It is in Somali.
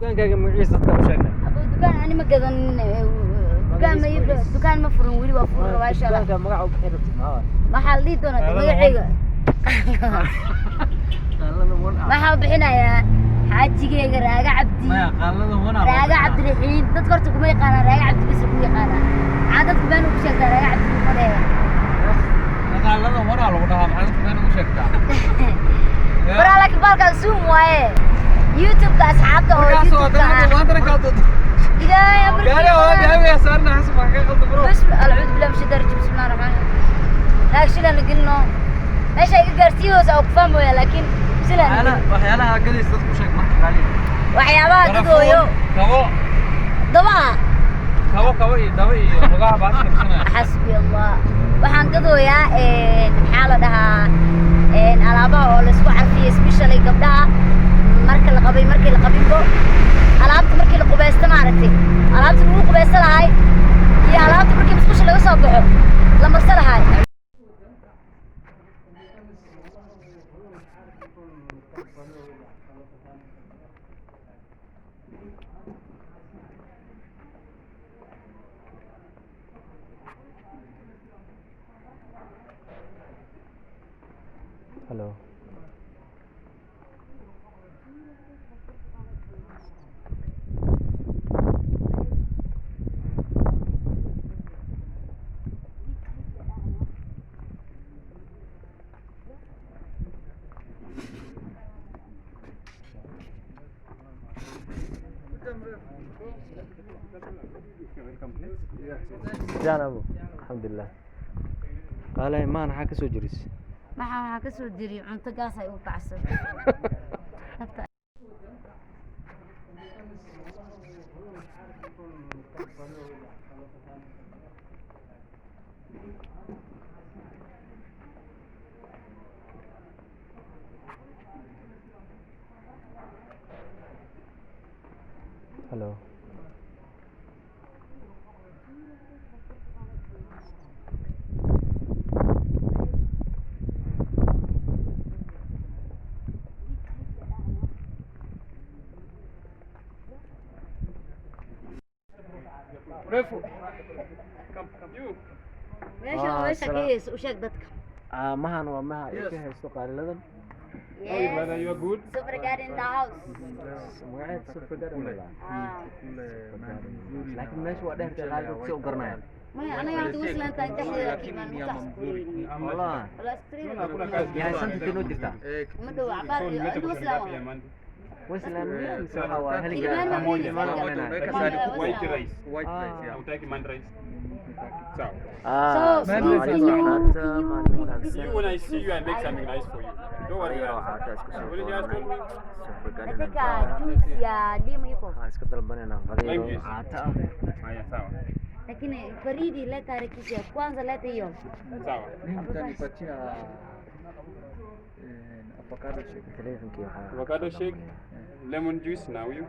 كان كان معيسة كوشنا دكان أنا ما قدن دكان ما يبدأ دكان ما فرن ولي وفرن وايش لا كان مقعد بحيرة محل لي دونا دقيقة محل بحنا يا حاجي راجع عبدي ما قالنا هنا راجع عبد الحين تذكرت كم يقانا راجع عبد بس كم يقانا عادت كمان وبشكل راجع عبد المرة قالنا هنا لو ده عادت كمان وبشكل برا لك بالك سوم واي يوتيوب كأصحابته أو يوتيوب إذا يا بري يا صارنا حسب ما قلت برو بسم العود بالله مش درج بسم الله الرحمن الرحيم لا شيء لنا قلنا ايش قرتيوس او كفامو لكن سلان انا waxyaalaha gadis dadku sheeg marka qaali waxyaabaha dadooyo kabo iyo daba iyo lugaha baas karsanaa xasbi allah waxaan gadooyaa maxaa la dhahaa alaabaha oo la isku carfiyo especially gabdhaha markii la qabinbo alaabta markii la qubaysto maaragtay alaabta lagu qubaysto lahay iyo alaabta markii musqusha laga soo baxo la marsa lahay Hello. جانا أبو الحمد لله قال ما أنا حاكي سو جريس maxaa ka soo diri cunto gaas ay u kacsan Hello. Refu. Come, you. meesha gees u sheeg dadka mahan waa maha ay ka haysto qaaliladan Whether you are good. super garden in the house magaceed super garden laakiin meesha waa dheertay qaalid si u garanayaan ما أنا يعني وصلنا تنتهي لكن ما والله ولا أستري يا سنت تنو جرتا مدو عبار أنت وصلنا وصلنا من سوا هل White rice. White rice. Yeah. Utaki man rice. So, See, when I see you, I make something nice for you. Don't worry. What did you ask me? nataka juice ya limu iko iska dalbanayna qadiyo aata Haya, sawa. lakini baridi leta harakisha kwanza leta hiyo Sawa. nitanipatia avocado shake telefonki waxa Avocado shake, lemon juice now you.